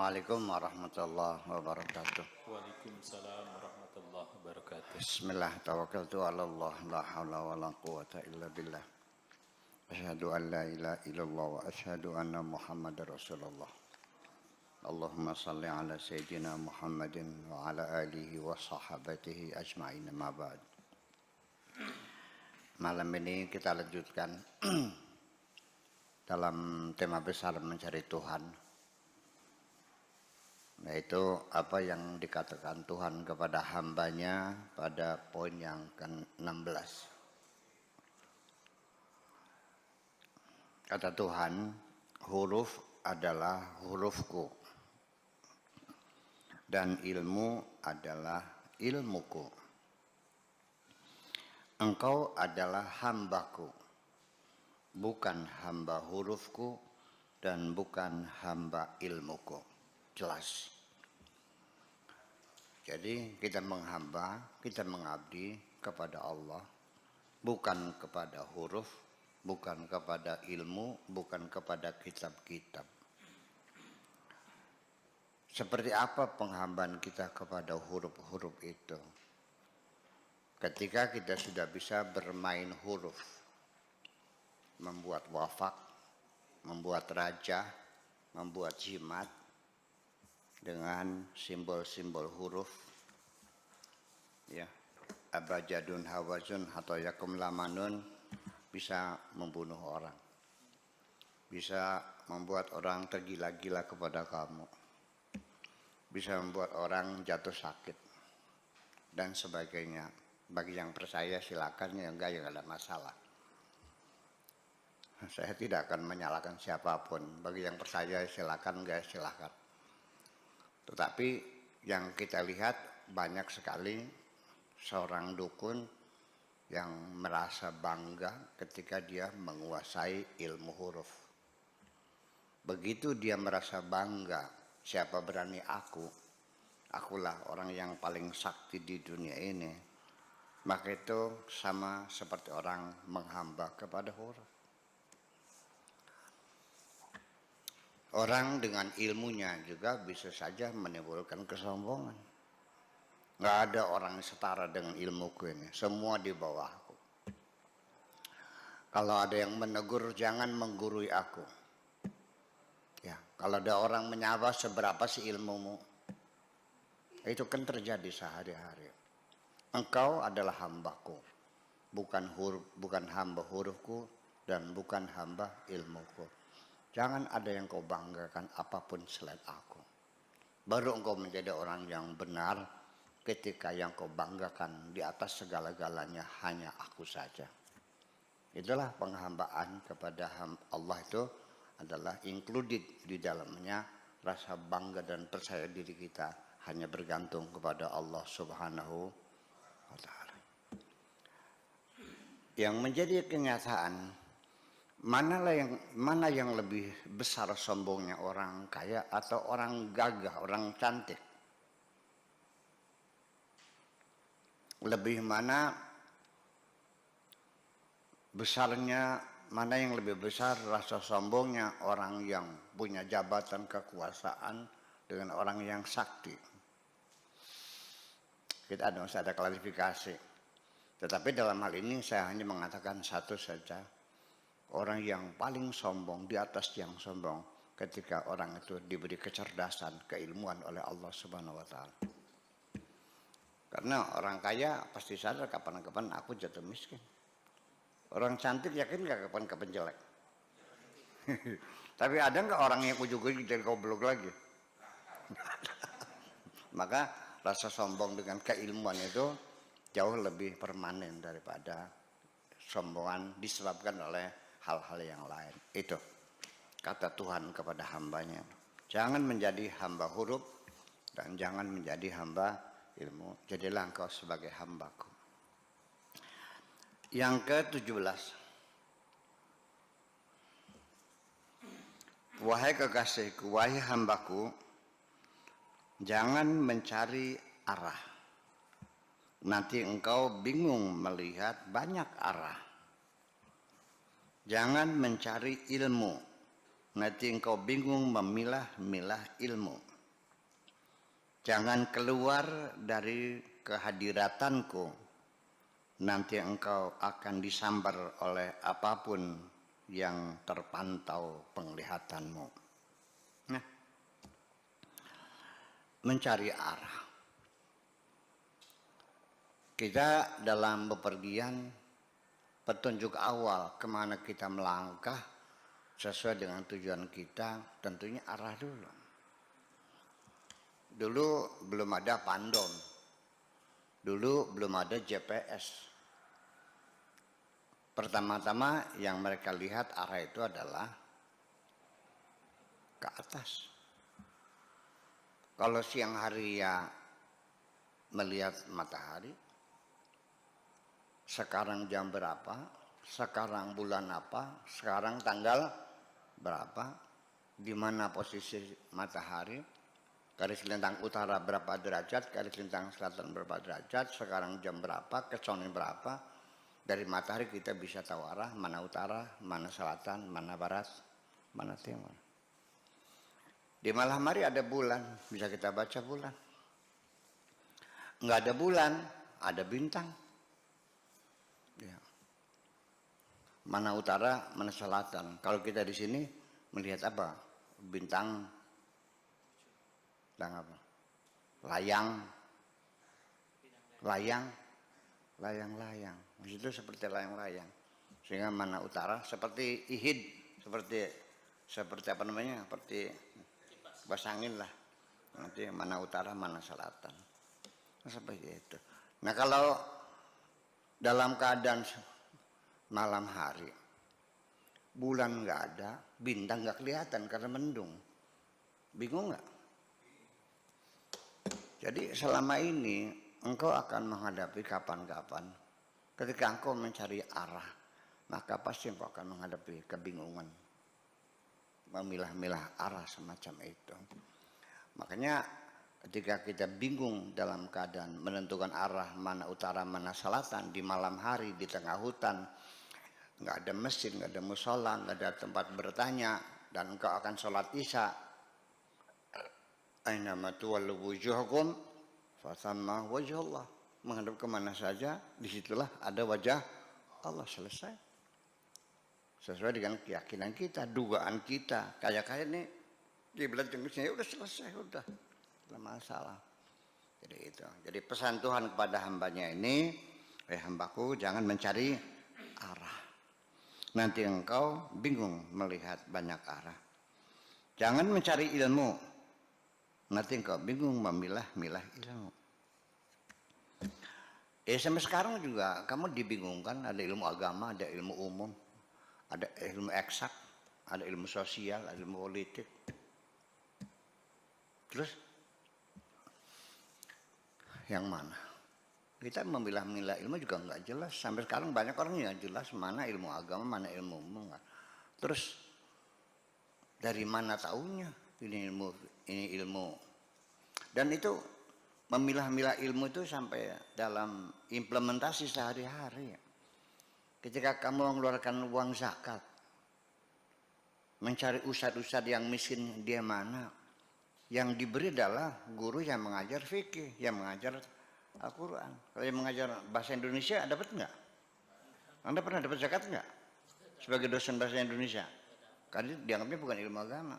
Assalamualaikum warahmatullahi wabarakatuh. Waalaikumsalam warahmatullahi wabarakatuh. Bismillah, tawakkaltu ala Allah, la hawla wa la quwata illa billah. Asyhadu an la ilaha illallah wa asyhadu anna Muhammadar Rasulullah. Allahumma salli ala Sayyidina Muhammadin wa ala alihi wa sahabatihi ajma'in, ma ba'd. Malam ini kita lanjutkan dalam tema besar mencari Tuhan, yaitu apa yang dikatakan Tuhan kepada hambanya pada poin yang ke-16. Kata Tuhan, huruf adalah hurufku dan ilmu adalah ilmuku. Engkau adalah hambaku, bukan hamba hurufku dan bukan hamba ilmuku. Jelas. Jadi kita menghamba, kita mengabdi kepada Allah, bukan kepada huruf, bukan kepada ilmu, bukan kepada kitab-kitab. Seperti apa penghambaan kita kepada huruf-huruf itu? Ketika kita sudah bisa bermain huruf, membuat wafak, membuat raja, membuat jimat dengan simbol-simbol huruf, ya, abajadun hawazun atau yakum lamanun, bisa membunuh orang, bisa membuat orang tergila-gila kepada kamu, bisa membuat orang jatuh sakit dan sebagainya. Bagi yang percaya silakan, yang enggak ya enggak ada masalah. Saya tidak akan menyalahkan siapapun. Bagi yang percaya silakan, enggak silakan. Tetapi yang kita lihat banyak sekali seorang dukun yang merasa bangga ketika dia menguasai ilmu huruf. Begitu dia merasa bangga, siapa berani aku, akulah orang yang paling sakti di dunia ini. Maka itu sama seperti orang menghamba kepada huruf. Orang dengan ilmunya juga bisa saja menimbulkan kesombongan. Nggak ada orang yang setara dengan ilmuku ini, semua di bawahku. Kalau ada yang menegur, jangan menggurui aku. Ya, kalau ada orang menyapa, seberapa sih ilmumu? Itu kan terjadi sehari-hari. Engkau adalah hambaku, bukan hamba hurufku dan bukan hamba ilmuku. Jangan ada yang kau banggakan apapun selain aku. Baru engkau menjadi orang yang benar ketika yang kau banggakan di atas segala-galanya hanya aku saja. Itulah penghambaan kepada Allah, itu adalah included di dalamnya rasa bangga dan percaya diri kita hanya bergantung kepada Allah Subhanahu wa ta'ala. Yang menjadi kenyataan, mana yang lebih besar sombongnya, orang kaya atau orang gagah, orang cantik? Mana yang lebih besar rasa sombongnya, orang yang punya jabatan kekuasaan dengan orang yang sakti? Kita ada klarifikasi. Tetapi dalam hal ini saya hanya mengatakan satu saja. Orang yang paling sombong di atas yang sombong ketika orang itu diberi kecerdasan, keilmuan oleh Allah Subhanahu wa ta'ala. Karena orang kaya pasti sadar kapan-kapan aku jatuh miskin. Orang cantik yakin gak kapan-kapan jelek? Tapi ada nggak orang yang ujung-ujung jadi goblok lagi? Maka rasa sombong dengan keilmuan itu jauh lebih permanen daripada sombongan disebabkan oleh hal-hal yang lain. Itu kata Tuhan kepada hambanya. Jangan menjadi hamba huruf dan jangan menjadi hamba ilmu. Jadilah engkau sebagai hambaku. Yang ke-17. Wahai kekasihku, wahai hambaku, jangan mencari arah. Nanti engkau bingung melihat banyak arah. Jangan mencari ilmu. nanti engkau bingung memilah-milah ilmu. Jangan keluar dari kehadiratanku, nanti engkau akan disambar oleh apapun yang terpantau penglihatanmu. Nah, mencari arah. Kita dalam bepergian, petunjuk awal kemana kita melangkah sesuai dengan tujuan kita, tentunya arah dulu. Dulu belum ada pandom, dulu belum ada GPS. Pertama-tama yang mereka lihat arah itu adalah ke atas. Kalau siang hari ya melihat matahari, sekarang jam berapa, sekarang bulan apa, sekarang tanggal berapa, di mana posisi matahari, garis lintang utara berapa derajat, garis lintang selatan berapa derajat, sekarang jam berapa, kesono berapa. Dari matahari kita bisa tahu arah, mana utara, mana selatan, mana barat, mana timur. Di malam hari ada bulan, bisa kita baca bulan. Nggak ada bulan, ada bintang. Ya. Mana utara, mana selatan. Kalau kita di sini melihat apa? Bintang, bintang apa? Layang. Itu seperti layang-layang. Sehingga mana utara seperti ihid, seperti apa namanya? Seperti kipas angin lah. Nanti mana utara, mana selatan. Seperti itu. Nah, kalau dalam keadaan malam hari, bulan nggak ada, bintang nggak kelihatan karena mendung. Bingung nggak? Jadi selama ini engkau akan menghadapi kapan-kapan ketika engkau mencari arah, maka pasti engkau akan menghadapi kebingungan, memilah-milah arah semacam itu. Makanya ketika kita bingung dalam keadaan menentukan arah mana utara mana selatan di malam hari di tengah hutan, nggak ada masjid, nggak ada musola, nggak ada tempat bertanya, dan engkau akan sholat isya, ainama tuwallu wujuhakum fathamma wajhullah, menghadap kemana saja disitulah ada wajah Allah. Selesai, sesuai dengan keyakinan kita, dugaan kita, kayak ini kiblat jengusnya udah selesai, udah masalah. Jadi itu. Jadi pesan Tuhan kepada hambanya ini, hambaku jangan mencari arah. Nanti engkau bingung melihat banyak arah. Jangan mencari ilmu. Nanti engkau bingung memilah-milah ilmu. Sampai sekarang juga kamu dibingungkan, ada ilmu agama, ada ilmu umum, ada ilmu eksak, ada ilmu sosial, ada ilmu politik. Terus yang mana? Kita memilah-milah ilmu juga nggak jelas. Sampai sekarang banyak orang yang jelas mana ilmu agama, mana ilmu umum. Terus dari mana taunya ini ilmu? Dan itu memilah-milah ilmu itu sampai dalam implementasi sehari-hari. Ketika kamu mengeluarkan uang zakat, mencari ustadz-ustadz yang miskin dia mana? Yang diberi adalah guru yang mengajar fikih, yang mengajar Al-Quran. Kalau yang mengajar bahasa Indonesia dapat nggak? Anda pernah dapat zakat nggak? Sebagai dosen bahasa Indonesia? Karena dianggapnya bukan ilmu agama.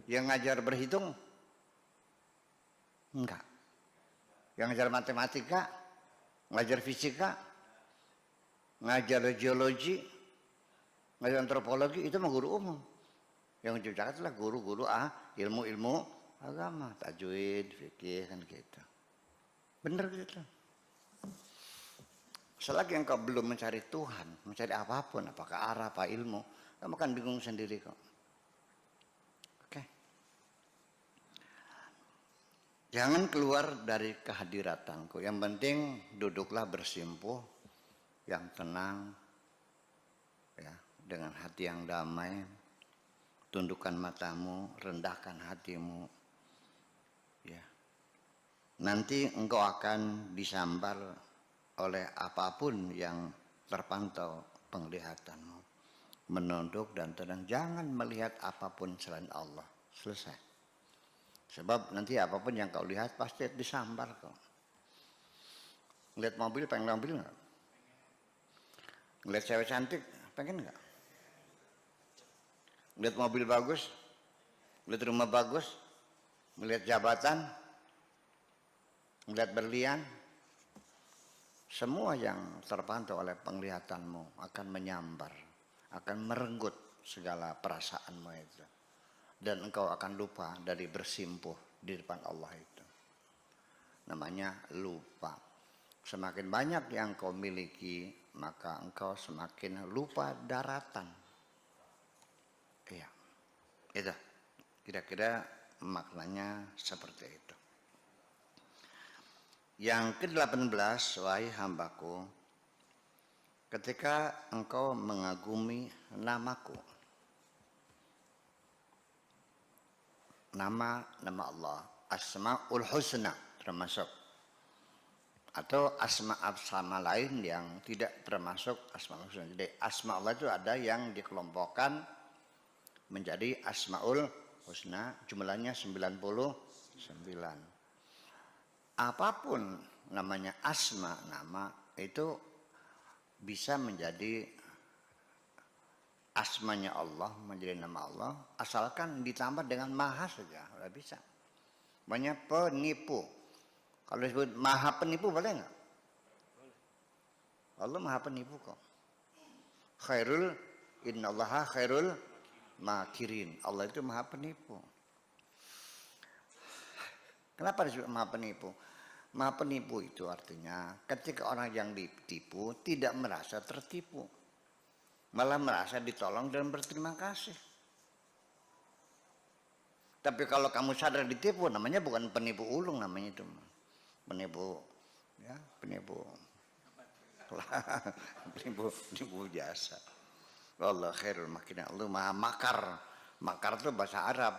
Yang ngajar berhitung? Enggak. Yang ngajar matematika? Ngajar fisika? Ngajar geologi? Ngajar antropologi? Itu mah guru umum. Yang menjabat adalah guru-guru ilmu-ilmu agama, tajwid, fikih, kan gitu. Bener gitu. Selagi engkau belum mencari Tuhan, mencari apapun, apakah arah, apa ilmu, kamu akan bingung sendiri kok. Oke. Jangan keluar dari kehadiratanku. Yang penting duduklah bersimpuh, yang tenang, ya, dengan hati yang damai. Tundukkan matamu, rendahkan hatimu, ya. Nanti engkau akan disambar oleh apapun yang terpantau penglihatanmu. menunduk dan tenang. Jangan melihat apapun selain Allah. Selesai. Sebab nanti apapun yang kau lihat pasti disambar kau. Ngeliat mobil, pengen mobil nggak? Ngeliat cewek cantik, pengen nggak? Ngeliat mobil bagus, ngeliat rumah bagus, ngeliat jabatan, ngeliat berlian, semua yang terpantau oleh penglihatanmu akan menyambar, akan merenggut segala perasaanmu itu. Dan engkau akan lupa dari bersimpuh di depan Allah itu. Namanya lupa. Semakin banyak yang kau miliki, maka engkau semakin lupa daratan. Iya, itu kira-kira maknanya seperti itu. Yang ke-18, wahai hambaku, ketika engkau mengagumi namaku, nama Allah, Asmaul Husna termasuk, atau asma lain yang tidak termasuk Asmaul Husna. Jadi asma Allah itu ada yang dikelompokkan menjadi Asmaul Husna, jumlahnya 99. Apapun namanya asma, nama itu bisa menjadi asmanya Allah, menjadi nama Allah, asalkan ditambah dengan maha saja, sudah bisa. Banyak penipu. Kalau disebut maha penipu boleh nggak? Allah maha penipu kok. Innallaha khairul makirin. Allah itu maha penipu. Kenapa disebut maha penipu? Maha penipu itu artinya ketika orang yang ditipu tidak merasa tertipu, malah merasa ditolong dan berterima kasih. Tapi kalau kamu sadar ditipu, namanya bukan penipu ulung, namanya itu penipu, ya penipu, penipu jasa. Allah khairul makirin. Allah maha makar. Makar itu bahasa Arab,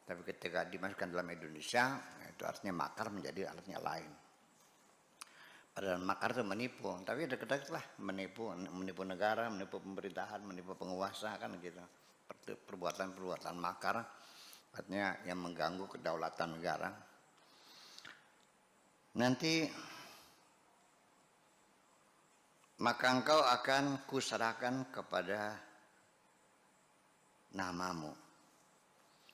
tapi ketika dimasukkan dalam Indonesia, itu artinya makar menjadi alatnya lain. Padahal makar itu menipu, tapi dekat-dekat lah menipu negara, menipu pemerintahan, menipu penguasa kan gitu. Perbuatan-perbuatan makar, artinya yang mengganggu kedaulatan negara. Nanti maka engkau akan kuserahkan kepada namamu.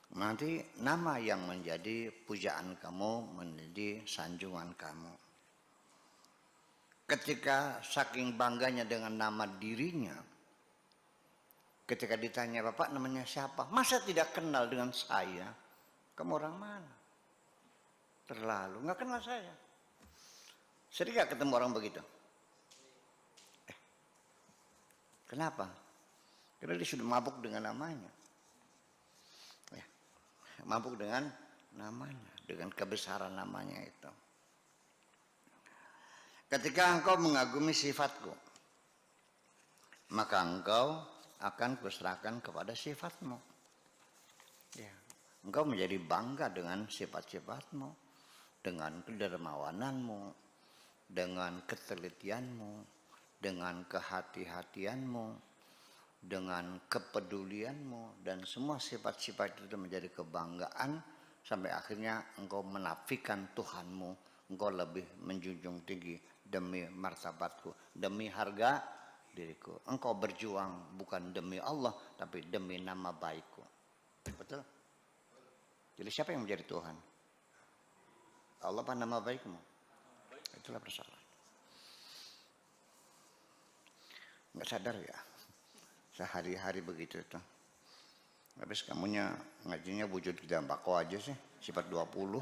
Nanti nama yang menjadi pujaan kamu, menjadi sanjungan kamu. Ketika saking bangganya dengan nama dirinya, ketika ditanya, Bapak namanya siapa? Masa tidak kenal dengan saya? Kamu orang mana? Terlalu, nggak kenal saya. Sering nggak ketemu orang begitu? Kenapa? Karena dia sudah mabuk dengan namanya. Mabuk dengan namanya, dengan kebesaran namanya itu. Ketika engkau mengagumi sifatku, maka engkau akan kuserahkan kepada sifatmu. Ya. Engkau menjadi bangga dengan sifat-sifatmu, dengan kedermawananmu, dengan ketelitianmu, dengan kehati-hatianmu, dengan kepedulianmu, dan semua sifat-sifat itu menjadi kebanggaan sampai akhirnya engkau menafikan Tuhanmu. Engkau lebih menjunjung tinggi demi martabatku, demi harga diriku. Engkau berjuang bukan demi Allah tapi demi nama baikku. Betul? Jadi siapa yang menjadi Tuhan? Allah apa nama baikmu? Itulah persoalan. Nggak sadar ya? Sehari-hari begitu itu. Habis kamunya ngajinya wujud jambako aja sih, sifat 20.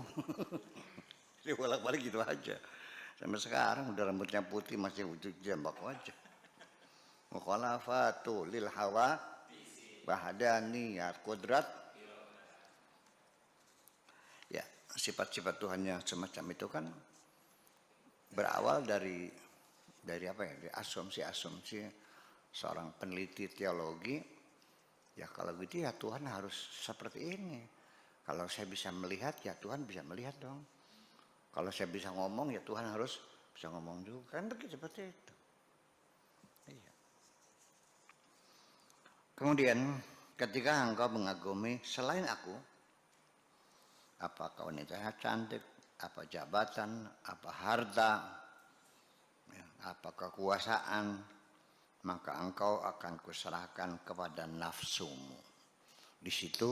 Dia bolak-balik gitu aja. Sampai sekarang udah rambutnya putih masih wujud jambako aja. Mukhalafatu lil hawa bahdaniyat qudrat. Ya, sifat-sifat Tuhan yang semacam itu kan berawal dari apa ya? Dari asumsi-asumsi seorang peneliti teologi. Ya kalau gitu ya Tuhan harus seperti ini. Kalau saya bisa melihat ya Tuhan bisa melihat dong. Kalau saya bisa ngomong ya Tuhan harus bisa ngomong juga. Kan begitu seperti itu. Iya. Kemudian ketika engkau mengagumi selain aku, apakah wanita cantik, apa jabatan, apa harta, ya, apa kekuasaan, maka engkau akan kuserahkan kepada nafsumu. Di situ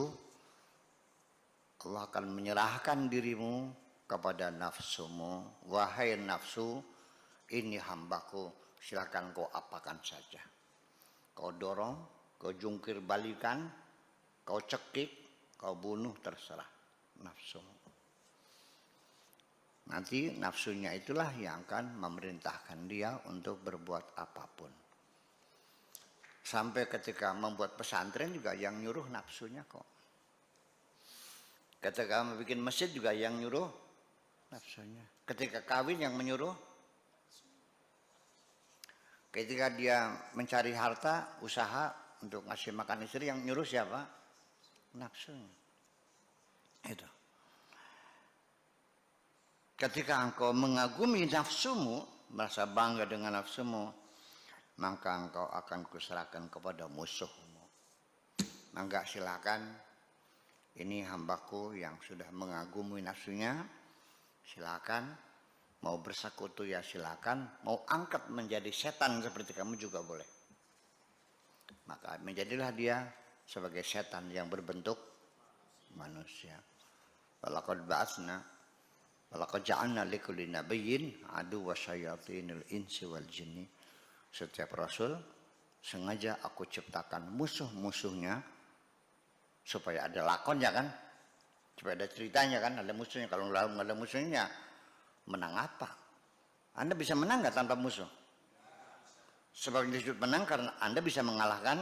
Allah akan menyerahkan dirimu kepada nafsumu. Wahai nafsu, ini hambaku, silakan kau apakan saja. Kau dorong, kau jungkir balikan, kau cekik, kau bunuh, terserah nafsumu. Nanti nafsunya itulah yang akan memerintahkan dia untuk berbuat apapun. Sampai ketika membuat pesantren juga yang nyuruh nafsunya kok. Ketika membuat masjid juga yang nyuruh nafsunya. Ketika kawin yang menyuruh. Ketika dia mencari harta, usaha untuk ngasih makan istri, yang nyuruh siapa? Nafsunya. Itu. Ketika engkau mengagumi nafsumu, merasa bangga dengan nafsumu, maka engkau akan kuserahkan kepada musuhmu. Maka silakan. Ini hambaku yang sudah mengagumi nafsunya, silakan. Mau bersekutu ya silakan. Mau angkat menjadi setan seperti kamu juga boleh. Maka menjadilah dia sebagai setan yang berbentuk manusia. Walaqad ba'atsna walaqad ja'alna likulli nabiyyin aduwwa syayatinil insi wal jinni. Setiap rasul sengaja aku ciptakan musuh-musuhnya supaya ada lakonnya kan, supaya ada ceritanya kan, ada musuhnya. Kalau nggak ada musuhnya, menang apa? Anda bisa menang nggak tanpa musuh? Sebab disebut menang karena Anda bisa mengalahkan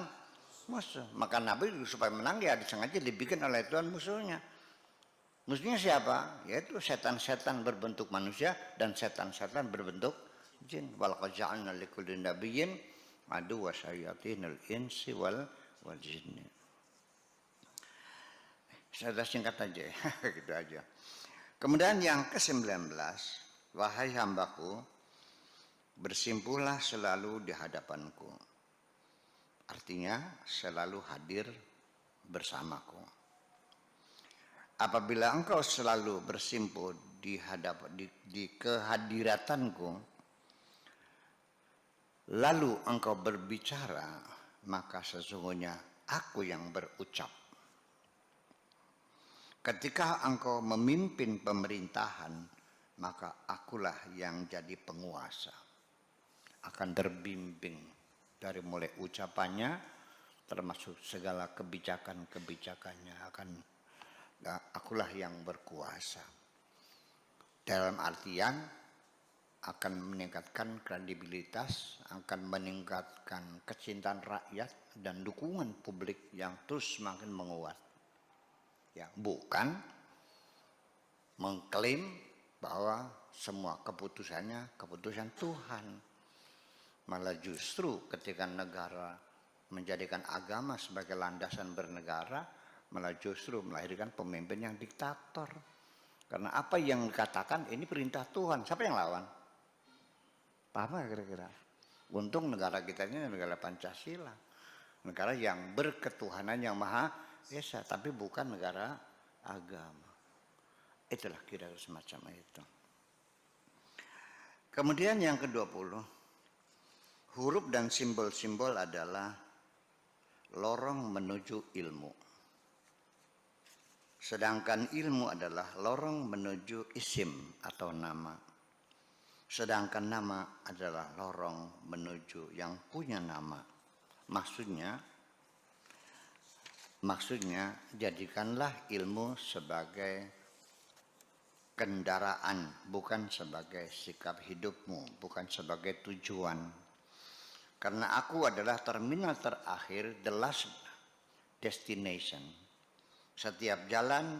musuh. Maka Nabi supaya menang dia sengaja dibikin oleh Tuhan musuhnya. Musuhnya siapa? Yaitu setan-setan berbentuk manusia dan setan-setan berbentuk jin. Walaqad ja'alna likulli nabiyyin aduwwa syayatinil insi wal jinni. Saya singkat aja ya, gitu aja. Kemudian yang ke-19, wahai hambaku, bersimpuhlah selalu di hadapanku. Artinya selalu hadir bersamaku. Apabila engkau selalu bersimpuh di kehadiratanku, lalu engkau berbicara, maka sesungguhnya aku yang berucap. Ketika engkau memimpin pemerintahan, maka akulah yang jadi penguasa. Akan terbimbing dari mulai ucapannya, termasuk segala kebijakan-kebijakannya. Akulah yang berkuasa. Dalam artian akan meningkatkan kredibilitas, akan meningkatkan kecintaan rakyat dan dukungan publik yang terus semakin menguat. Ya, bukan mengklaim bahwa semua keputusannya keputusan Tuhan. Malah justru ketika negara menjadikan agama sebagai landasan bernegara, malah justru melahirkan pemimpin yang diktator. Karena apa yang dikatakan ini perintah Tuhan, siapa yang lawan? Paham gak kira-kira? Untung negara kita ini negara Pancasila. Negara yang berketuhanan yang maha esa, tapi bukan negara agama. Itulah kira-kira semacam itu. Kemudian yang ke-20, huruf dan simbol-simbol adalah lorong menuju ilmu. Sedangkan ilmu adalah lorong menuju isim atau nama. Sedangkan nama adalah lorong menuju yang punya nama. Maksudnya jadikanlah ilmu sebagai kendaraan, bukan sebagai sikap hidupmu, bukan sebagai tujuan. Karena aku adalah terminal terakhir, the last destination. Setiap jalan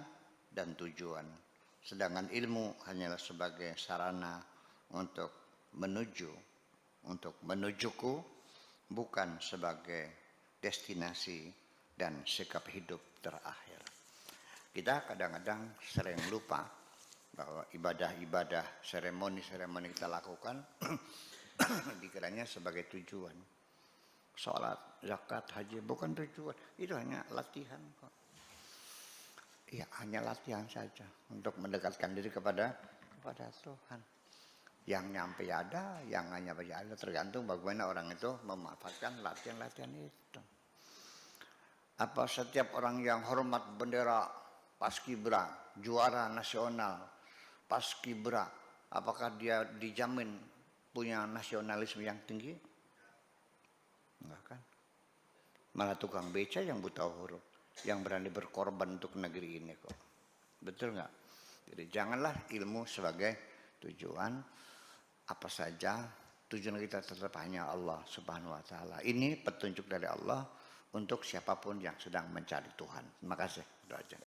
dan tujuan. Sedangkan ilmu hanyalah sebagai sarana untuk menujuku, bukan sebagai destinasi dan sikap hidup terakhir. Kita kadang-kadang sering lupa bahwa ibadah-ibadah, seremoni-seremoni kita lakukan dikiranya sebagai tujuan. sholat, zakat, haji, bukan tujuan. Itu hanya latihan kok. Ya, hanya latihan saja untuk mendekatkan diri kepada Tuhan. Yang nyampe ada, yang nggak nyampe ada, tergantung bagaimana orang itu memanfaatkan latihan-latihan itu. Apa setiap orang yang hormat bendera Paskibra, juara nasional Paskibra, apakah dia dijamin punya nasionalisme yang tinggi? Enggak kan? Malah tukang beca yang buta huruf, yang berani berkorban untuk negeri ini kok. Betul nggak? Jadi janganlah ilmu sebagai tujuan, apa saja tujuan kita tetap hanya Allah Subhanahu wa taala. Ini petunjuk dari Allah untuk siapapun yang sedang mencari Tuhan. Terima kasih. Itu aja.